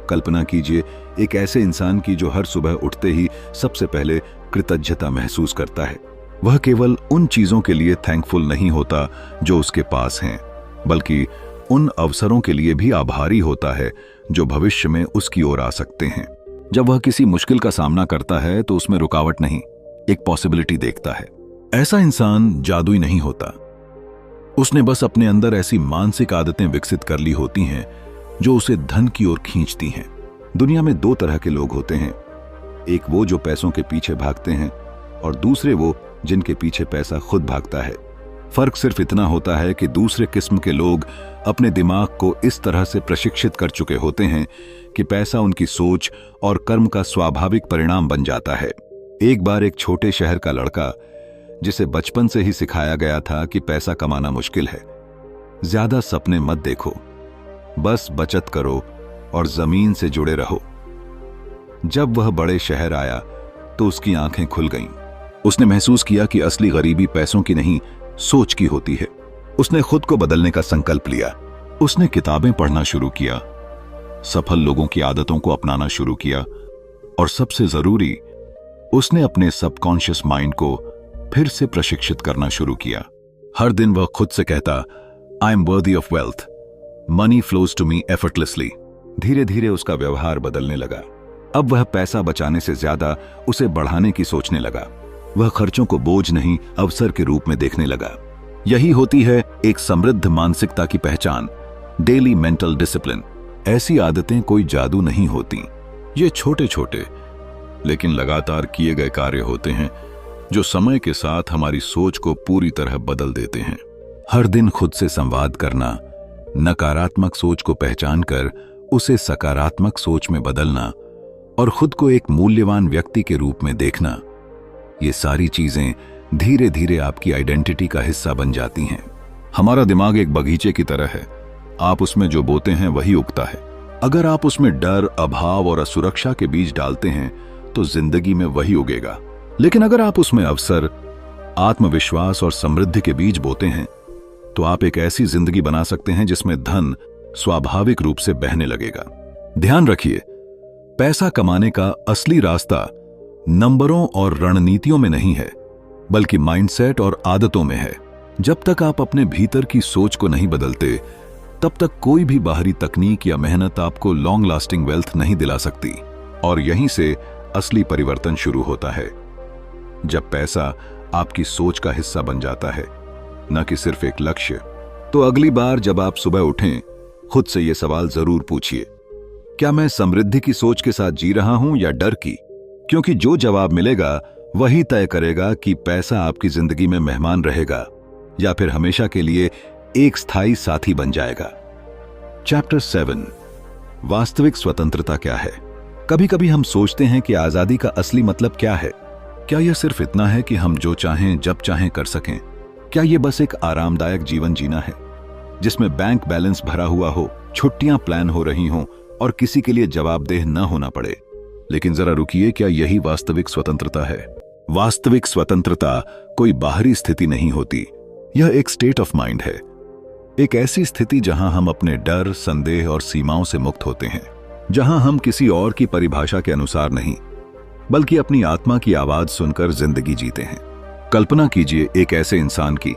कल्पना कीजिए एक ऐसे इंसान की जो हर सुबह उठते ही सबसे पहले कृतज्ञता महसूस करता है। वह केवल उन चीजों के लिए थैंकफुल नहीं होता जो उसके पास हैं, बल्कि उन अवसरों के लिए भी आभारी होता है जो भविष्य में उसकी ओर आ सकते हैं। जब वह किसी मुश्किल का सामना करता है तो उसमें रुकावट नहीं, एक पॉसिबिलिटी देखता है। ऐसा इंसान जादुई नहीं होता, उसने बस अपने अंदर ऐसी मानसिक आदतें विकसित कर ली होती हैं जो उसे धन की ओर खींचती हैं। दुनिया में दो तरह के लोग होते हैं, एक वो जो पैसों के पीछे भागते हैं और दूसरे वो जिनके पीछे पैसा खुद भागता है। फर्क सिर्फ इतना होता है कि दूसरे किस्म के लोग अपने दिमाग को इस तरह से प्रशिक्षित कर चुके होते हैं कि पैसा उनकी सोच और कर्म का स्वाभाविक परिणाम बन जाता है। एक बार एक छोटे शहर का लड़का, जिसे बचपन से ही सिखाया गया था कि पैसा कमाना मुश्किल है, ज्यादा सपने मत देखो, बस बचत करो और जमीन से जुड़े रहो। जब वह बड़े शहर आया तो उसकी आंखें खुल गईं। उसने महसूस किया कि असली गरीबी पैसों की नहीं, सोच की होती है। उसने खुद को बदलने का संकल्प लिया। उसने किताबें पढ़ना शुरू किया, सफल लोगों की आदतों को अपनाना शुरू किया और सबसे जरूरी, उसने अपने सबकॉन्शियस माइंड को फिर से प्रशिक्षित करना शुरू किया। हर दिन वह खुद से कहता, I am worthy of wealth, money flows to me effortlessly. धीरे धीरे उसका व्यवहार बदलने लगा। अब वह पैसा बचाने से ज्यादा उसे बढ़ाने की सोचने लगा। वह खर्चों को बोझ नहीं, अवसर के रूप में देखने लगा। यही होती है एक समृद्ध मानसिकता की पहचान, डेली मेंटल डिसिप्लिन। ऐसी आदतें कोई जादू नहीं होती, ये छोटे छोटे लेकिन लगातार किए गए कार्य होते हैं जो समय के साथ हमारी सोच को पूरी तरह बदल देते हैं। हर दिन खुद से संवाद करना, नकारात्मक सोच को पहचान कर उसे सकारात्मक सोच में बदलना और खुद को एक मूल्यवान व्यक्ति के रूप में देखना, ये सारी चीजें धीरे धीरे आपकी आइडेंटिटी का हिस्सा बन जाती हैं। हमारा दिमाग एक बगीचे की तरह है, आप उसमें जो बोते हैं वही उगता है। अगर आप उसमें डर, अभाव और असुरक्षा के बीज डालते हैं तो जिंदगी में वही उगेगा। लेकिन अगर आप उसमें अवसर, आत्मविश्वास और समृद्धि के बीज बोते हैं तो आप एक ऐसी जिंदगी बना सकते हैं जिसमें धन स्वाभाविक रूप से बहने लगेगा। ध्यान रखिए, पैसा कमाने का असली रास्ता नंबरों और रणनीतियों में नहीं है, बल्कि माइंडसेट और आदतों में है। जब तक आप अपने भीतर की सोच को नहीं बदलते, तब तक कोई भी बाहरी तकनीक या मेहनत आपको लॉन्ग लास्टिंग वेल्थ नहीं दिला सकती। और यहीं से असली परिवर्तन शुरू होता है, जब पैसा आपकी सोच का हिस्सा बन जाता है, न कि सिर्फ एक लक्ष्य। तो अगली बार जब आप सुबह उठें, खुद से यह सवाल जरूर पूछिए, क्या मैं समृद्धि की सोच के साथ जी रहा हूं या डर की? क्योंकि जो जवाब मिलेगा वही तय करेगा कि पैसा आपकी जिंदगी में मेहमान रहेगा या फिर हमेशा के लिए एक स्थायी साथी बन जाएगा। चैप्टर 7, वास्तविक स्वतंत्रता क्या है? कभी कभी हम सोचते हैं कि आजादी का असली मतलब क्या है। क्या यह सिर्फ इतना है कि हम जो चाहें जब चाहें कर सकें? क्या यह बस एक आरामदायक जीवन जीना है जिसमें बैंक बैलेंस भरा हुआ हो, छुट्टियां प्लान हो रही हों और किसी के लिए जवाबदेह न होना पड़े? लेकिन जरा रुकिए, क्या यही वास्तविक स्वतंत्रता है? वास्तविक स्वतंत्रता कोई बाहरी स्थिति नहीं होती, यह एक स्टेट ऑफ माइंड है। एक ऐसी स्थिति जहां हम अपने डर, संदेह और सीमाओं से मुक्त होते हैं, जहां हम किसी और की परिभाषा के अनुसार नहीं, बल्कि अपनी आत्मा की आवाज सुनकर जिंदगी जीते हैं। कल्पना कीजिए एक ऐसे इंसान की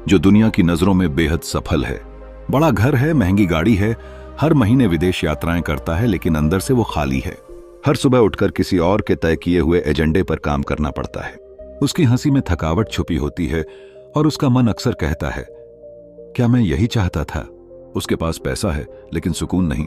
जो दुनिया की नजरों में बेहद सफल है, बड़ा घर है, महंगी गाड़ी है, हर महीने विदेश यात्राएं करता है, लेकिन अंदर से वो खाली है। हर सुबह उठकर किसी और के तय किए हुए एजेंडे पर काम करना पड़ता है। उसकी हंसी में थकावट छुपी होती है और उसका मन अक्सर कहता है, क्या मैं यही चाहता था? उसके पास पैसा है लेकिन सुकून नहीं।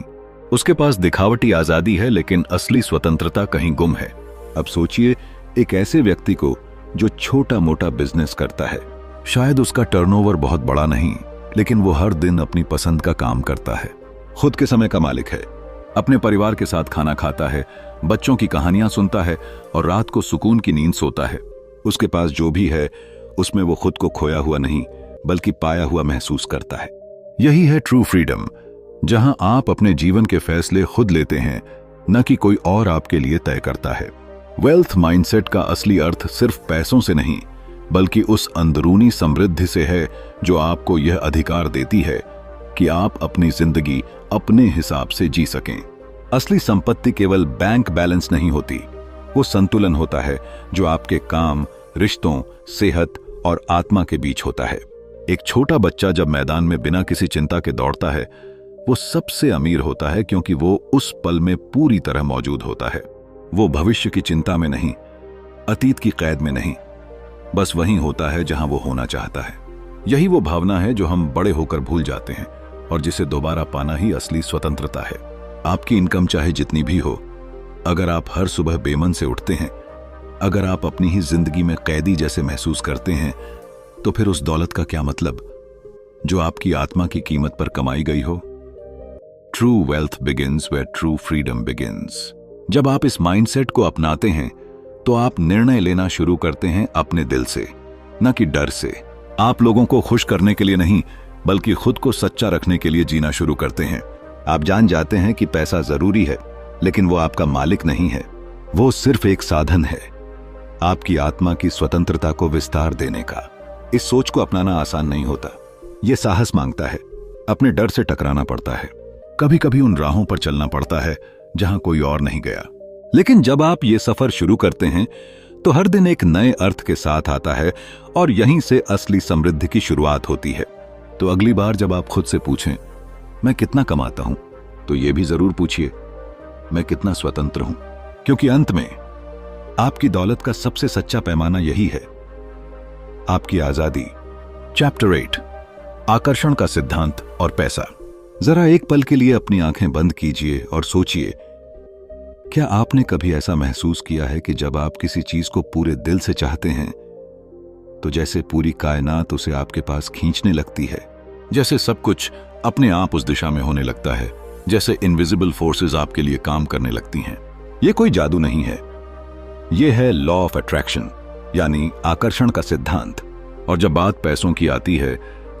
उसके पास दिखावटी आजादी है लेकिन असली स्वतंत्रता कहीं गुम है। अब सोचिए एक ऐसे व्यक्ति को जो छोटा मोटा बिजनेस करता है। शायद उसका टर्नओवर बहुत बड़ा नहीं, लेकिन वो हर दिन अपनी पसंद का काम करता है, खुद के समय का मालिक है, अपने परिवार के साथ खाना खाता है, बच्चों की कहानियां सुनता है और रात को सुकून की नींद सोता है। उसके पास जो भी है उसमें वो खुद को खोया हुआ नहीं बल्कि पाया हुआ महसूस करता है। यही है ट्रू फ्रीडम, जहां आप अपने जीवन के फैसले खुद लेते हैं, न कि कोई और आपके लिए तय करता है। वेल्थ माइंडसेट का असली अर्थ सिर्फ पैसों से नहीं, बल्कि उस अंदरूनी समृद्धि से है जो आपको यह अधिकार देती है कि आप अपनी जिंदगी अपने हिसाब से जी सकें। असली संपत्ति केवल बैंक बैलेंस नहीं होती, वो संतुलन होता है जो आपके काम, रिश्तों, सेहत और आत्मा के बीच होता है। एक छोटा बच्चा जब मैदान में बिना किसी चिंता के दौड़ता है, वो सबसे अमीर होता है क्योंकि वो उस पल में पूरी तरह मौजूद होता है। वो भविष्य की चिंता में नहीं, अतीत की कैद में नहीं, बस वहीं होता है जहां वो होना चाहता है। यही वो भावना है जो हम बड़े होकर भूल जाते हैं और जिसे दोबारा पाना ही असली स्वतंत्रता है। आपकी इनकम चाहे जितनी भी हो, अगर आप हर सुबह बेमन से उठते हैं, अगर आप अपनी ही जिंदगी में कैदी जैसे महसूस करते हैं, तो फिर उस दौलत का क्या मतलब जो आपकी आत्मा की कीमत पर कमाई गई हो। True wealth begins where true freedom begins. जब आप इस माइंडसेट को अपनाते हैं तो आप निर्णय लेना शुरू करते हैं अपने दिल से, न कि डर से। आप लोगों को खुश करने के लिए नहीं, बल्कि खुद को सच्चा रखने के लिए जीना शुरू करते हैं। आप जान जाते हैं कि पैसा जरूरी है, लेकिन वो आपका मालिक नहीं है, वो सिर्फ एक साधन है आपकी आत्मा की स्वतंत्रता को विस्तार देने का। इस सोच को अपनाना आसान नहीं होता, यह साहस मांगता है। अपने डर से टकराना पड़ता है, कभी कभी उन राहों पर चलना पड़ता है जहां कोई और नहीं गया। लेकिन जब आप ये सफर शुरू करते हैं तो हर दिन एक नए अर्थ के साथ आता है और यहीं से असली समृद्धि की शुरुआत होती है। तो अगली बार जब आप खुद से पूछें मैं कितना कमाता हूं, तो यह भी जरूर पूछिए मैं कितना स्वतंत्र हूं, क्योंकि अंत में आपकी दौलत का सबसे सच्चा पैमाना यही है, आपकी आजादी। चैप्टर 8, आकर्षण का सिद्धांत और पैसा। जरा एक पल के लिए अपनी आंखें बंद कीजिए और सोचिए, क्या आपने कभी ऐसा महसूस किया है कि जब आप किसी चीज को पूरे दिल से चाहते हैं तो जैसे पूरी कायनात उसे आपके पास खींचने लगती है, जैसे सब कुछ अपने आप उस दिशा में होने लगता है, जैसे इनविजिबल फोर्सेस आपके लिए काम करने लगती हैं। यह कोई जादू नहीं है, यह है लॉ ऑफ अट्रैक्शन, यानी आकर्षण का सिद्धांत। और जब बात पैसों की आती है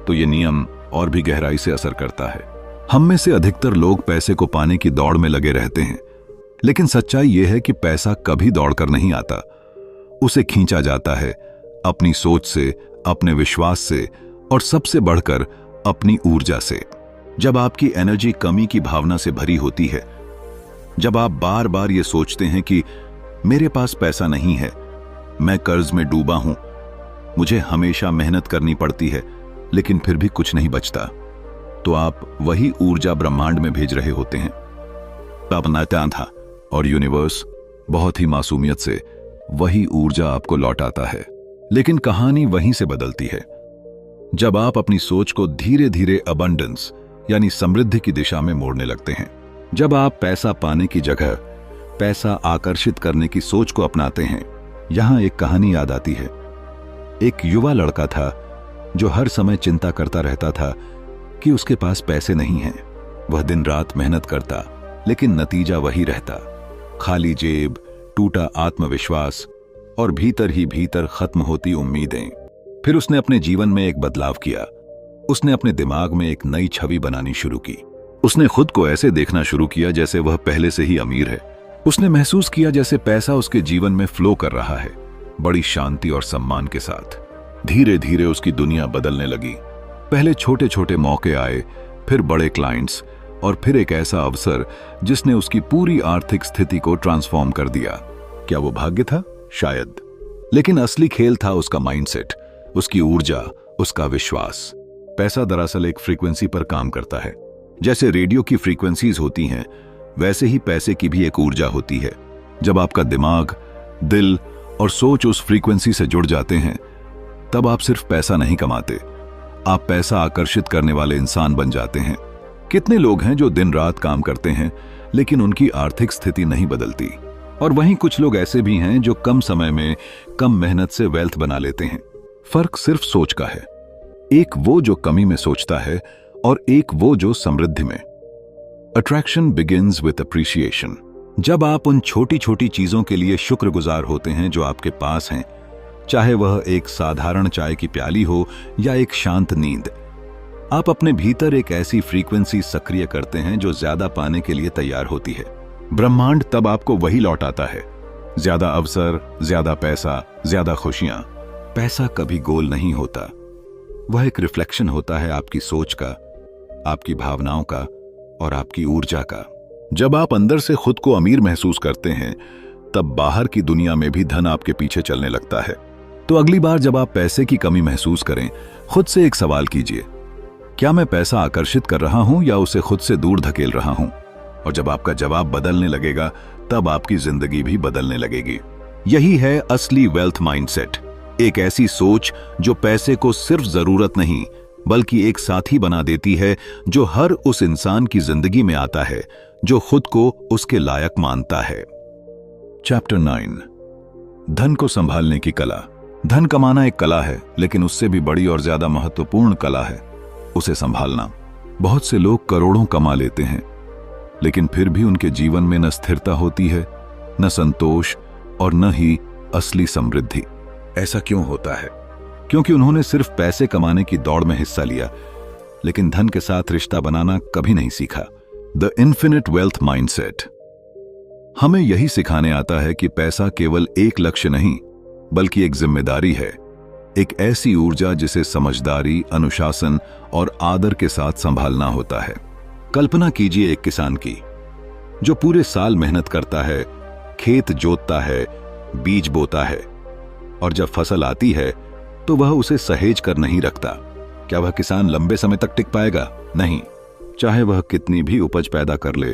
तो यह नियम और भी गहराई से असर करता है। हम में से अधिकतर लोग पैसे को पाने की दौड़ में लगे रहते हैं, लेकिन सच्चाई यह है कि पैसा कभी दौड़कर नहीं आता, उसे खींचा जाता है अपनी सोच से, अपने विश्वास से और सबसे बढ़कर अपनी ऊर्जा से। जब आपकी एनर्जी कमी की भावना से भरी होती है, जब आप बार बार ये सोचते हैं कि मेरे पास पैसा नहीं है, मैं कर्ज में डूबा हूं, मुझे हमेशा मेहनत करनी पड़ती है लेकिन फिर भी कुछ नहीं बचता, तो आप वही ऊर्जा ब्रह्मांड में भेज रहे होते हैं। तब नाता था और यूनिवर्स बहुत ही मासूमियत से वही ऊर्जा आपको लौटाता है। लेकिन कहानी वहीं से बदलती है जब आप अपनी सोच को धीरे धीरे अबंडेंस यानी समृद्धि की दिशा में मोड़ने लगते हैं। जब आप पैसा पाने की जगह पैसा आकर्षित करने की सोच को अपनाते हैं। यहां एक कहानी याद आती है। एक युवा लड़का था जो हर समय चिंता करता रहता था कि उसके पास पैसे नहीं हैं। वह दिन रात मेहनत करता, लेकिन नतीजा वही रहता, खाली जेब, टूटा आत्मविश्वास और भीतर ही भीतर खत्म होती उम्मीदें। फिर उसने अपने जीवन में एक बदलाव किया। उसने अपने दिमाग में एक नई छवि बनानी शुरू की। उसने खुद को ऐसे देखना शुरू किया जैसे वह पहले से ही अमीर है। उसने महसूस किया जैसे पैसा उसके जीवन में फ्लो कर रहा है, बड़ी शांति और सम्मान के साथ। धीरे धीरे उसकी दुनिया बदलने लगी। पहले छोटे छोटे मौके आए, फिर बड़े क्लाइंट्स और फिर एक ऐसा अवसर जिसने उसकी पूरी आर्थिक स्थिति को ट्रांसफॉर्म कर दिया। क्या वो भाग्य था? शायद, लेकिन असली खेल था उसका माइंडसेट, उसकी ऊर्जा, उसका विश्वास। पैसा दरअसल एक फ्रीक्वेंसी पर काम करता है। जैसे रेडियो की फ्रीक्वेंसीज होती हैं, वैसे ही पैसे की भी एक ऊर्जा होती है। जब आपका दिमाग, दिल और सोच उस फ्रीक्वेंसी से जुड़ जाते हैं, तब आप सिर्फ पैसा नहीं कमाते, आप पैसा आकर्षित करने वाले इंसान बन जाते हैं। कितने लोग हैं जो दिन रात काम करते हैं लेकिन उनकी आर्थिक स्थिति नहीं बदलती, और वहीं कुछ लोग ऐसे भी हैं जो कम समय में कम मेहनत से वेल्थ बना लेते हैं। फर्क सिर्फ सोच का है, एक वो जो कमी में सोचता है और एक वो जो समृद्धि में। Attraction begins with appreciation. जब आप उन छोटी छोटी चीजों के लिए शुक्रगुजार होते हैं जो आपके पास हैं, चाहे वह एक साधारण चाय की प्याली हो या एक शांत नींद, आप अपने भीतर एक ऐसी फ्रीक्वेंसी सक्रिय करते हैं जो ज्यादा पाने के लिए तैयार होती है। ब्रह्मांड तब आपको वही लौटाता है, ज्यादा अवसर, ज्यादा पैसा, ज्यादा खुशियां। पैसा कभी गोल नहीं होता, वह एक रिफ्लेक्शन होता है आपकी सोच का, आपकी भावनाओं का और आपकी ऊर्जा का। जब आप अंदर से खुद को अमीर महसूस करते हैं, तब बाहर की दुनिया में भी धन आपके पीछे चलने लगता है। तो अगली बार जब आप पैसे की कमी महसूस करें, खुद से एक सवाल कीजिए, क्या मैं पैसा आकर्षित कर रहा हूं या उसे खुद से दूर धकेल रहा हूं? और जब आपका जवाब बदलने लगेगा, तब आपकी जिंदगी भी बदलने लगेगी। यही है असली वेल्थ माइंडसेट। एक ऐसी सोच जो पैसे को सिर्फ जरूरत नहीं बल्कि एक साथी बना देती है, जो हर उस इंसान की जिंदगी में आता है जो खुद को उसके लायक मानता है। चैप्टर 9, धन को संभालने की कला। धन कमाना एक कला है, लेकिन उससे भी बड़ी और ज्यादा महत्वपूर्ण कला है उसे संभालना। बहुत से लोग करोड़ों कमा लेते हैं, लेकिन फिर भी उनके जीवन में न स्थिरता होती है, न संतोष और न ही असली समृद्धि। ऐसा क्यों होता है? क्योंकि उन्होंने सिर्फ पैसे कमाने की दौड़ में हिस्सा लिया, लेकिन धन के साथ रिश्ता बनाना कभी नहीं सीखा। द इन्फिनिट वेल्थ माइंडसेट हमें यही सिखाने आता है कि पैसा केवल एक लक्ष्य नहीं बल्कि एक जिम्मेदारी है, एक ऐसी ऊर्जा जिसे समझदारी, अनुशासन और आदर के साथ संभालना होता है। कल्पना कीजिए एक किसान की, जो पूरे साल मेहनत करता है, खेत जोतता है, बीज बोता है, और जब फसल आती है तो वह उसे सहेज कर नहीं रखता। क्या वह किसान लंबे समय तक टिक पाएगा? नहीं। चाहे वह कितनी भी उपज पैदा कर ले,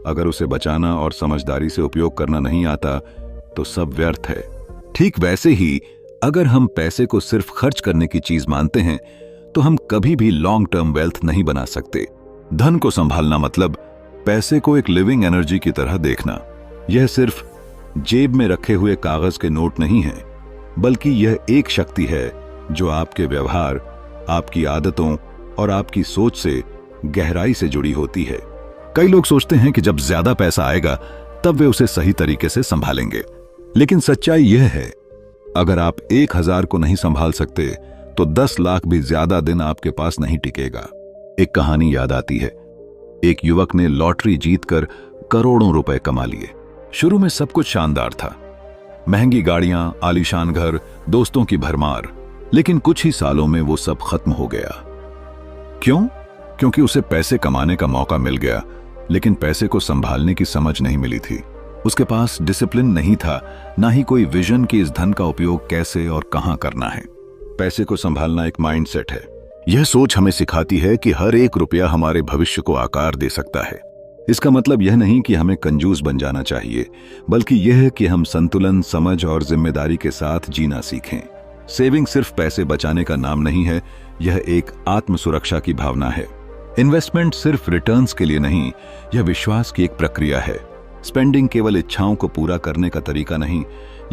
अगर उसे बचाना और समझदारी से उपयोग करना नहीं आता तो सब व्यर्थ है। ठीक वैसे ही अगर हम पैसे को सिर्फ खर्च करने की चीज मानते हैं तो हम कभी भी लॉन्ग टर्म वेल्थ नहीं बना सकते। धन को संभालना मतलब पैसे को एक लिविंग एनर्जी की तरह देखना। यह सिर्फ जेब में रखे हुए कागज के नोट नहीं है, बल्कि यह एक शक्ति है जो आपके व्यवहार, आपकी आदतों और आपकी सोच से गहराई से जुड़ी होती है। कई लोग सोचते हैं कि जब ज्यादा पैसा आएगा तब वे उसे सही तरीके से संभालेंगे, लेकिन सच्चाई यह है, अगर आप 1000 को नहीं संभाल सकते तो 10 लाख भी ज्यादा दिन आपके पास नहीं टिकेगा। एक कहानी याद आती है। एक युवक ने लॉटरी जीतकर करोड़ों रुपए कमा लिए। शुरू में सब कुछ शानदार था, महंगी गाड़ियां, आलीशान घर, दोस्तों की भरमार, लेकिन कुछ ही सालों में वो सब खत्म हो गया। क्यों? क्योंकि उसे पैसे कमाने का मौका मिल गया, लेकिन पैसे को संभालने की समझ नहीं मिली थी। उसके पास डिसिप्लिन नहीं था, ना ही कोई विजन कि इस धन का उपयोग कैसे और कहां करना है। पैसे को संभालना एक माइंडसेट है। यह सोच हमें सिखाती है कि हर एक रुपया हमारे भविष्य को आकार दे सकता है। इसका मतलब यह नहीं कि हमें कंजूस बन जाना चाहिए, बल्कि यह है कि हम संतुलन, समझ और जिम्मेदारी के साथ जीना सीखें। सेविंग सिर्फ पैसे बचाने का नाम नहीं है, यह एक आत्म सुरक्षा की भावना है। इन्वेस्टमेंट सिर्फ रिटर्न्स के लिए नहीं, यह विश्वास की एक प्रक्रिया है। स्पेंडिंग केवल इच्छाओं को पूरा करने का तरीका नहीं,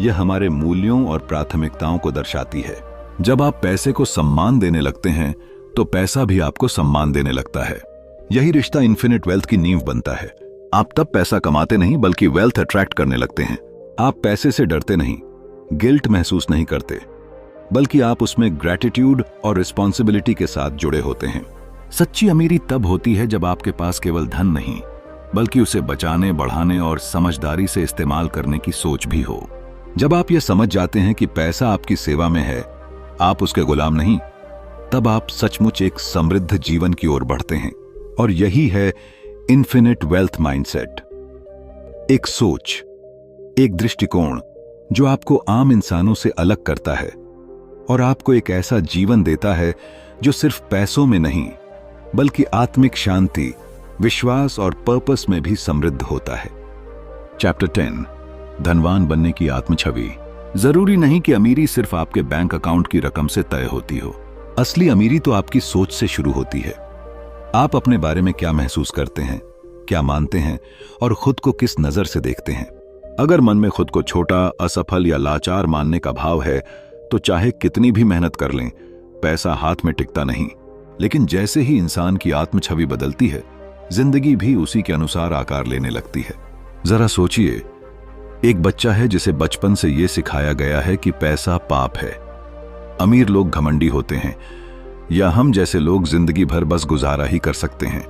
यह हमारे मूल्यों और प्राथमिकताओं को दर्शाती है। जब आप पैसे को सम्मान देने लगते हैं तो पैसा भी आपको सम्मान देने लगता है। यही रिश्ता इन्फिनिट वेल्थ की नींव बनता है। आप तब पैसा कमाते नहीं बल्कि वेल्थ अट्रैक्ट करने लगते हैं। आप पैसे से डरते नहीं, गिल्ट महसूस नहीं करते, बल्कि आप उसमें ग्रैटिट्यूड और रिस्पॉन्सिबिलिटी के साथ जुड़े होते हैं। सच्ची अमीरी तब होती है जब आपके पास केवल धन नहीं बल्कि उसे बचाने, बढ़ाने और समझदारी से इस्तेमाल करने की सोच भी हो। जब आप यह समझ जाते हैं कि पैसा आपकी सेवा में है, आप उसके गुलाम नहीं, तब आप सचमुच एक समृद्ध जीवन की ओर बढ़ते हैं। और यही है इन्फिनिट वेल्थ माइंडसेट। एक सोच, एक दृष्टिकोण जो आपको आम इंसानों से अलग करता है और आपको एक ऐसा जीवन देता है जो सिर्फ पैसों में नहीं बल्कि आत्मिक शांति, विश्वास और पर्पस में भी समृद्ध होता है। चैप्टर 10, धनवान बनने की आत्मछवि। जरूरी नहीं कि अमीरी सिर्फ आपके बैंक अकाउंट की रकम से तय होती हो। असली अमीरी तो आपकी सोच से शुरू होती है। आप अपने बारे में क्या महसूस करते हैं, क्या मानते हैं और खुद को किस नजर से देखते हैं। अगर मन में खुद को छोटा, असफल या लाचार मानने का भाव है तो चाहे कितनी भी मेहनत कर लें, पैसा हाथ में टिकता नहीं। लेकिन जैसे ही इंसान की आत्मछवि बदलती है, जिंदगी भी उसी के अनुसार आकार लेने लगती है। जरा सोचिए, एक बच्चा है जिसे बचपन से यह सिखाया गया है कि पैसा पाप है। अमीर लोग घमंडी होते हैं, या हम जैसे लोग जिंदगी भर बस गुजारा ही कर सकते हैं।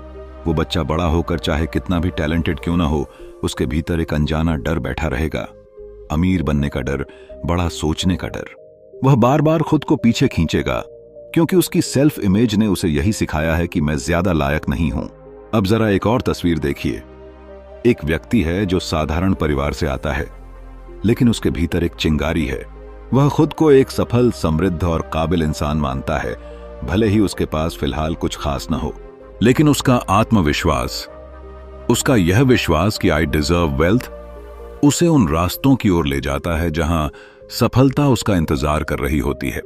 वो बच्चा बड़ा होकर चाहे कितना भी टैलेंटेड क्यों ना हो, उसके भीतर एक अनजाना डर बैठा रहेगा। अमीर बनने का डर, बड़ा सोचने का डर। वह बार बार खुद को पीछे खींचेगा क्योंकि उसकी सेल्फ इमेज ने उसे यही सिखाया है कि मैं ज्यादा लायक नहीं हूं। अब जरा एक और तस्वीर देखिए। एक व्यक्ति है जो साधारण परिवार से आता है, लेकिन उसके भीतर एक चिंगारी है। वह खुद को एक सफल, समृद्ध और काबिल इंसान मानता है, भले ही उसके पास फिलहाल कुछ खास न हो। लेकिन उसका आत्मविश्वास, उसका यह विश्वास कि आई डिजर्व वेल्थ, उसे उन रास्तों की ओर ले जाता है जहां सफलता उसका इंतजार कर रही होती है।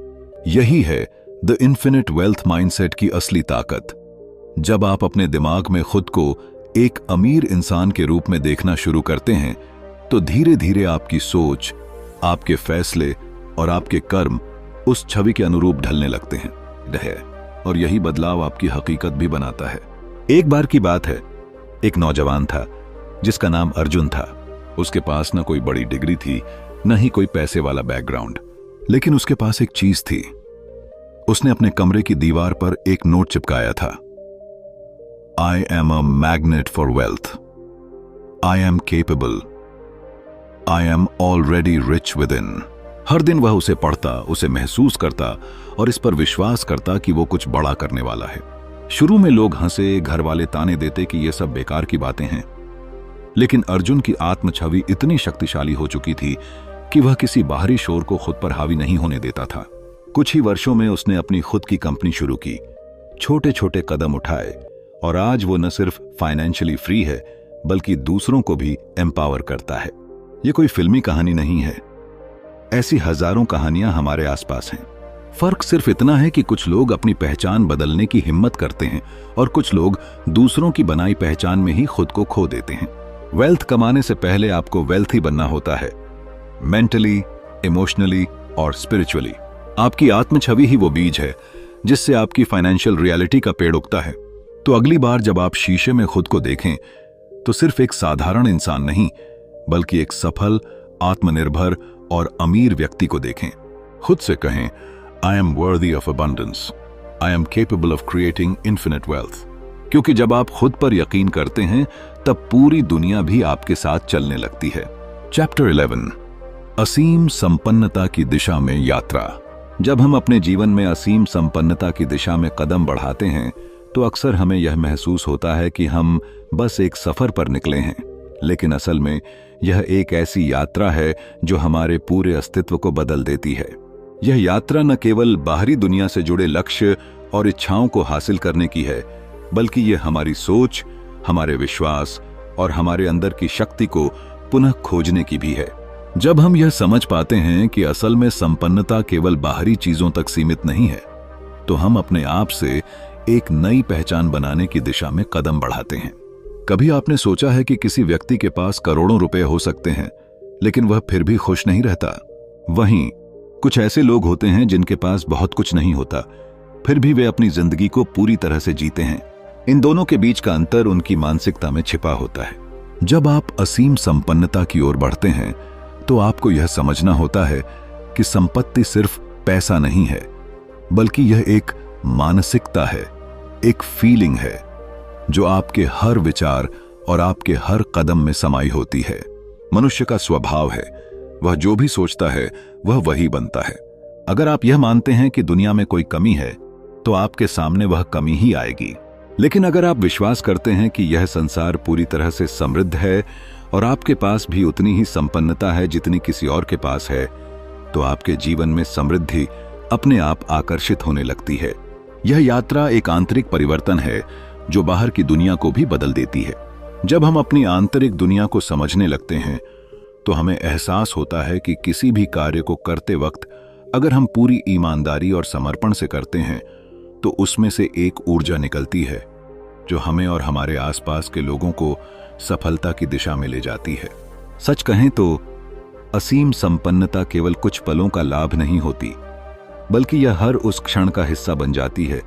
यही है द इन्फिनिट वेल्थ माइंडसेट की असली ताकत। जब आप अपने दिमाग में खुद को एक अमीर इंसान के रूप में देखना शुरू करते हैं तो धीरे धीरे आपकी सोच, आपके फैसले और आपके कर्म उस छवि के अनुरूप ढलने लगते हैं। और यही बदलाव आपकी हकीकत भी बनाता है। एक बार की बात है, एक नौजवान था जिसका नाम अर्जुन था। उसके पास न कोई बड़ी डिग्री थी, न ही कोई पैसे वाला बैकग्राउंड, लेकिन उसके पास एक चीज थी। उसने अपने कमरे की दीवार पर एक नोट चिपकाया था, I am a magnet for wealth, I am capable, I am already rich within. हर दिन वह उसे पढ़ता, उसे महसूस करता और इस पर विश्वास करता कि वो कुछ बड़ा करने वाला है। शुरू में लोग हंसे, घर वाले ताने देते कि ये सब बेकार की बातें हैं, लेकिन अर्जुन की आत्म छवि इतनी शक्तिशाली हो चुकी थी कि वह किसी बाहरी शोर को खुद पर हावी नहीं होने देता था। कुछ ही वर्षों में उसने अपनी खुद की कंपनी शुरू की, छोटे छोटे कदम उठाए और आज वो न सिर्फ फाइनेंशियली फ्री है बल्कि दूसरों को भी एम्पावर करता है। ये कोई फिल्मी कहानी नहीं है, ऐसी हजारों कहानियां हमारे आसपास हैं। फर्क सिर्फ इतना है कि कुछ लोग अपनी पहचान बदलने की हिम्मत करते हैं और कुछ लोग दूसरों की बनाई पहचान में ही खुद को खो देते हैं। वेल्थ कमाने से पहले आपको वेल्थी बनना होता है, मेंटली, इमोशनली और स्पिरिचुअली। आपकी आत्म छवि ही वो बीज है जिससे आपकी फाइनेंशियल रियलिटी का पेड़ उगता है। तो अगली बार जब आप शीशे में खुद को देखें तो सिर्फ एक साधारण इंसान नहीं बल्कि एक सफल, आत्मनिर्भर और अमीर व्यक्ति को देखें। खुद से कहें, आई am worthy of abundance, I am capable of creating infinite wealth. क्योंकि जब आप खुद पर यकीन करते हैं तब पूरी दुनिया भी आपके साथ चलने लगती है। चैप्टर 11, असीम संपन्नता की दिशा में यात्रा। जब हम अपने जीवन में असीम संपन्नता की दिशा में कदम बढ़ाते हैं तो अक्सर हमें यह महसूस होता है कि हम बस एक सफर पर निकले हैं, लेकिन असल में यह एक ऐसी यात्रा है जो हमारे पूरे अस्तित्व को बदल देती है। यह यात्रा न केवल बाहरी दुनिया से जुड़े लक्ष्य और इच्छाओं को हासिल करने की है, बल्कि यह हमारी सोच, हमारे विश्वास और हमारे अंदर की शक्ति को पुनः खोजने की भी है। जब हम यह समझ पाते हैं कि असल में संपन्नता केवल बाहरी चीजों तक सीमित नहीं है, तो हम अपने आप से एक नई पहचान बनाने की दिशा में कदम बढ़ाते हैं। कभी आपने सोचा है कि किसी व्यक्ति के पास करोड़ों रुपए हो सकते हैं लेकिन वह फिर भी खुश नहीं रहता? वहीं कुछ ऐसे लोग होते हैं जिनके पास बहुत कुछ नहीं होता, फिर भी वे अपनी जिंदगी को पूरी तरह से जीते हैं। इन दोनों के बीच का अंतर उनकी मानसिकता में छिपा होता है। जब आप असीम संपन्नता की ओर बढ़ते हैं तो आपको यह समझना होता है कि संपत्ति सिर्फ पैसा नहीं है, बल्कि यह एक मानसिकता है, एक फीलिंग है जो आपके हर विचार और आपके हर कदम में समाई होती है। मनुष्य का स्वभाव है, वह जो भी सोचता है वह वही बनता है। अगर आप यह मानते हैं कि दुनिया में कोई कमी है तो आपके सामने वह कमी ही आएगी। लेकिन अगर आप विश्वास करते हैं कि यह संसार पूरी तरह से समृद्ध है और आपके पास भी उतनी ही संपन्नता है जितनी किसी और के पास है, तो आपके जीवन में समृद्धि अपने आप आकर्षित होने लगती है। यह यात्रा एक आंतरिक परिवर्तन है जो बाहर की दुनिया को भी बदल देती है। जब हम अपनी आंतरिक दुनिया को समझने लगते हैं तो हमें एहसास होता है कि किसी भी कार्य को करते वक्त अगर हम पूरी ईमानदारी और समर्पण से करते हैं तो उसमें से एक ऊर्जा निकलती है जो हमें और हमारे आसपास के लोगों को सफलता की दिशा में ले जाती है। सच कहें तो असीम संपन्नता केवल कुछ पलों का लाभ नहीं होती, बल्कि यह हर उस क्षण का हिस्सा बन जाती है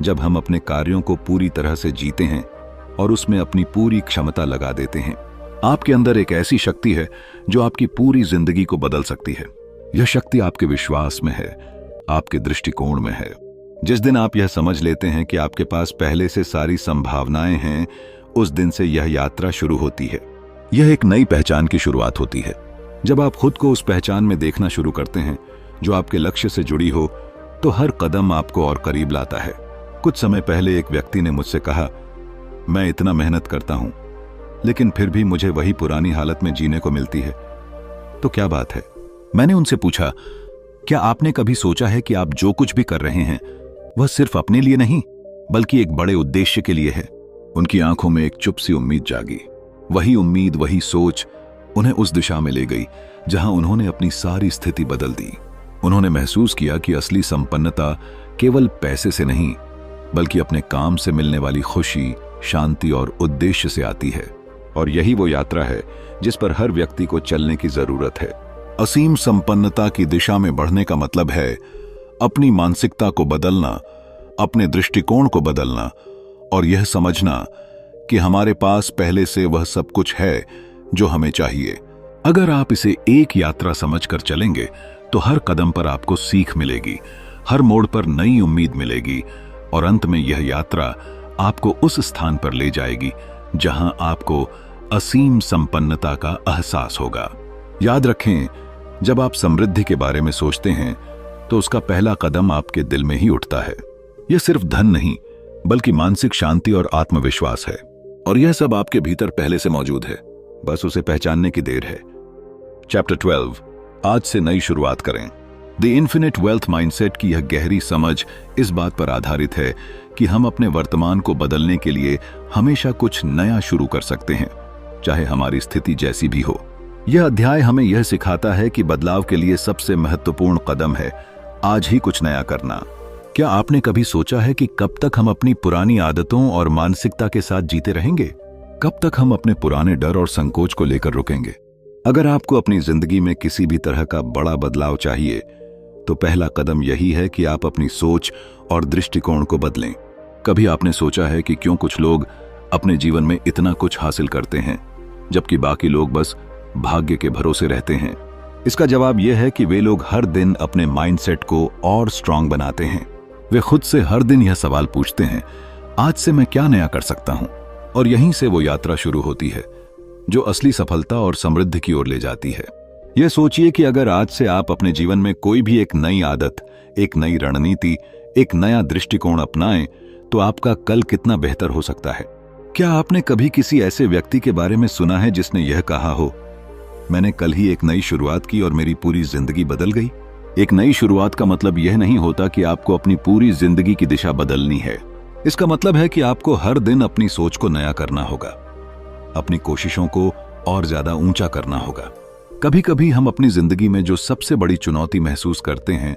जब हम अपने कार्यों को पूरी तरह से जीते हैं और उसमें अपनी पूरी क्षमता लगा देते हैं। आपके अंदर एक ऐसी शक्ति है जो आपकी पूरी जिंदगी को बदल सकती है। यह शक्ति आपके विश्वास में है, आपके दृष्टिकोण में है। जिस दिन आप यह समझ लेते हैं कि आपके पास पहले से सारी संभावनाएं हैं, उस दिन से यह यात्रा शुरू होती है। यह एक नई पहचान की शुरुआत होती है। जब आप खुद को उस पहचान में देखना शुरू करते हैं जो आपके लक्ष्य से जुड़ी हो, तो हर कदम आपको और करीब लाता है। कुछ समय पहले एक व्यक्ति ने मुझसे कहा, मैं इतना मेहनत करता हूं लेकिन फिर भी मुझे वही पुरानी हालत में जीने को मिलती है, तो क्या बात है? मैंने उनसे पूछा, क्या आपने कभी सोचा है कि आप जो कुछ भी कर रहे हैं वह सिर्फ अपने लिए नहीं बल्कि एक बड़े उद्देश्य के लिए है? उनकी आंखों में एक चुप सी उम्मीद जागी। वही उम्मीद, वही सोच उन्हें उस दिशा में ले गई जहां उन्होंने अपनी सारी स्थिति बदल दी। उन्होंने महसूस किया कि असली संपन्नता केवल पैसे से नहीं, बल्कि अपने काम से मिलने वाली खुशी, शांति और उद्देश्य से आती है। और यही वो यात्रा है जिस पर हर व्यक्ति को चलने की जरूरत है। असीम संपन्नता की दिशा में बढ़ने का मतलब है अपनी मानसिकता को बदलना, अपने दृष्टिकोण को बदलना और यह समझना कि हमारे पास पहले से वह सब कुछ है जो हमें चाहिए। अगर आप इसे एक यात्रा समझकर चलेंगे तो हर कदम पर आपको सीख मिलेगी, हर मोड़ पर नई उम्मीद मिलेगी और अंत में यह यात्रा आपको उस स्थान पर ले जाएगी जहां आपको असीम संपन्नता का एहसास होगा। याद रखें, जब आप समृद्धि के बारे में सोचते हैं तो उसका पहला कदम आपके दिल में ही उठता है। यह सिर्फ धन नहीं, बल्कि मानसिक शांति और आत्मविश्वास है। और यह सब आपके भीतर पहले से मौजूद है, बस उसे पहचानने की देर है। चैप्टर 12, आज से नई शुरुआत करें। द इन्फिनिट वेल्थ माइंडसेट की यह गहरी समझ इस बात पर आधारित है कि हम अपने वर्तमान को बदलने के लिए हमेशा कुछ नया शुरू कर सकते हैं, चाहे हमारी स्थिति जैसी भी हो। यह अध्याय हमें यह सिखाता है कि बदलाव के लिए सबसे महत्वपूर्ण कदम है आज ही कुछ नया करना। क्या आपने कभी सोचा है कि कब तक हम अपनी पुरानी आदतों और मानसिकता के साथ जीते रहेंगे? कब तक हम अपने पुराने डर और संकोच को लेकर रुकेंगे? अगर आपको अपनी जिंदगी में किसी भी तरह का बड़ा बदलाव चाहिए तो पहला कदम यही है कि आप अपनी सोच और दृष्टिकोण को बदलें। कभी आपने सोचा है कि क्यों कुछ लोग अपने जीवन में इतना कुछ हासिल करते हैं जबकि बाकी लोग बस भाग्य के भरोसे रहते हैं? इसका जवाब यह है कि वे लोग हर दिन अपने माइंडसेट को और स्ट्रांग बनाते हैं। वे खुद से हर दिन यह सवाल पूछते हैं, आज से मैं क्या नया कर सकता हूं? और यहीं से वो यात्रा शुरू होती है जो असली सफलता और समृद्धि की ओर ले जाती है। यह सोचिए कि अगर आज से आप अपने जीवन में कोई भी एक नई आदत, एक नई रणनीति, एक नया दृष्टिकोण अपनाएं तो आपका कल कितना बेहतर हो सकता है। क्या आपने कभी किसी ऐसे व्यक्ति के बारे में सुना है जिसने यह कहा हो, मैंने कल ही एक नई शुरुआत की और मेरी पूरी जिंदगी बदल गई? एक नई शुरुआत का मतलब यह नहीं होता कि आपको अपनी पूरी जिंदगी की दिशा बदलनी है। इसका मतलब है कि आपको हर दिन अपनी सोच को नया करना होगा, अपनी कोशिशों को और ज्यादा ऊंचा करना होगा। कभी कभी हम अपनी जिंदगी में जो सबसे बड़ी चुनौती महसूस करते हैं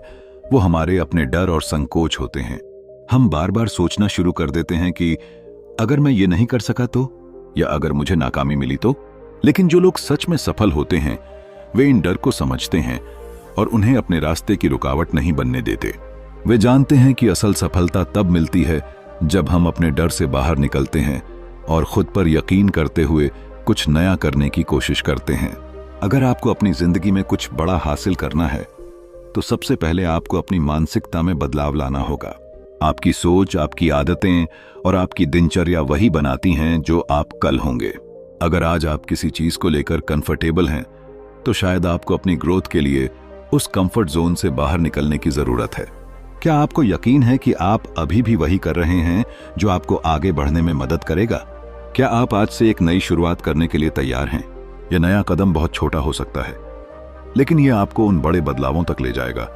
वो हमारे अपने डर और संकोच होते हैं। हम बार बार सोचना शुरू कर देते हैं कि अगर मैं ये नहीं कर सका तो, या अगर मुझे नाकामी मिली तो। लेकिन जो लोग सच में सफल होते हैं वे इन डर को समझते हैं और उन्हें अपने रास्ते की रुकावट नहीं बनने देते। वे जानते हैं कि असल सफलता तब मिलती है जब हम अपने डर से बाहर निकलते हैं और खुद पर यकीन करते हुए कुछ नया करने की कोशिश करते हैं। अगर आपको अपनी जिंदगी में कुछ बड़ा हासिल करना है तो सबसे पहले आपको अपनी मानसिकता में बदलाव लाना होगा। आपकी सोच, आपकी आदतें और आपकी दिनचर्या वही बनाती हैं जो आप कल होंगे। अगर आज आप किसी चीज को लेकर कंफर्टेबल हैं तो शायद आपको अपनी ग्रोथ के लिए उस कंफर्ट जोन से बाहर निकलने की जरूरत है। क्या आपको यकीन है कि आप अभी भी वही कर रहे हैं जो आपको आगे बढ़ने में मदद करेगा? क्या आप आज से एक नई शुरुआत करने के लिए तैयार हैं? यह नया कदम बहुत छोटा हो सकता है, लेकिन यह आपको उन बड़े बदलावों तक ले जाएगा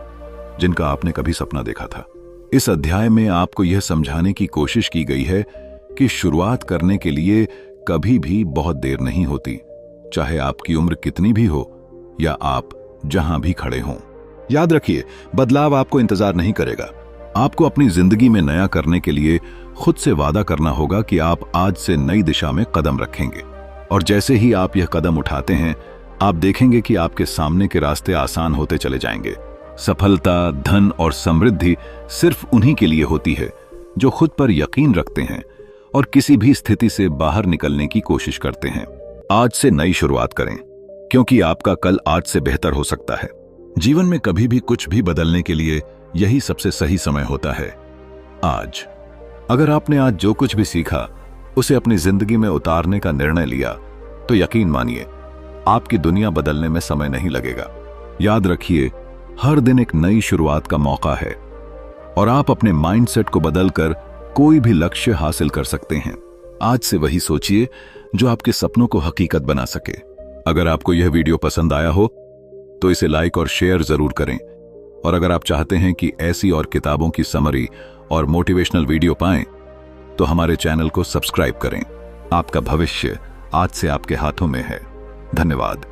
जिनका आपने कभी सपना देखा था। इस अध्याय में आपको यह समझाने की कोशिश की गई है कि शुरुआत करने के लिए कभी भी बहुत देर नहीं होती, चाहे आपकी उम्र कितनी भी हो या आप जहां भी खड़े हों। याद रखिए, बदलाव आपको इंतजार नहीं करेगा। आपको अपनी जिंदगी में नया करने के लिए खुद से वादा करना होगा कि आप आज से नई दिशा में कदम रखेंगे। और जैसे ही आप यह कदम उठाते हैं, आप देखेंगे कि आपके सामने के रास्ते आसान होते चले जाएंगे। सफलता, धन और समृद्धि सिर्फ उन्हीं के लिए होती है जो खुद पर यकीन रखते हैं और किसी भी स्थिति से बाहर निकलने की कोशिश करते हैं। आज से नई शुरुआत करें, क्योंकि आपका कल आज से बेहतर हो सकता है। जीवन में कभी भी कुछ भी बदलने के लिए यही सबसे सही समय होता है, आज। अगर आपने आज जो कुछ भी सीखा उसे अपनी जिंदगी में उतारने का निर्णय लिया तो यकीन मानिए, आपकी दुनिया बदलने में समय नहीं लगेगा। याद रखिए, हर दिन एक नई शुरुआत का मौका है और आप अपने माइंडसेट को बदलकर कोई भी लक्ष्य हासिल कर सकते हैं। आज से वही सोचिए जो आपके सपनों को हकीकत बना सके। अगर आपको यह वीडियो पसंद आया हो तो इसे लाइक और शेयर जरूर करें। और अगर आप चाहते हैं कि ऐसी और किताबों की समरी और मोटिवेशनल वीडियो पाएं तो हमारे चैनल को सब्सक्राइब करें। आपका भविष्य आज से आपके हाथों में है। धन्यवाद।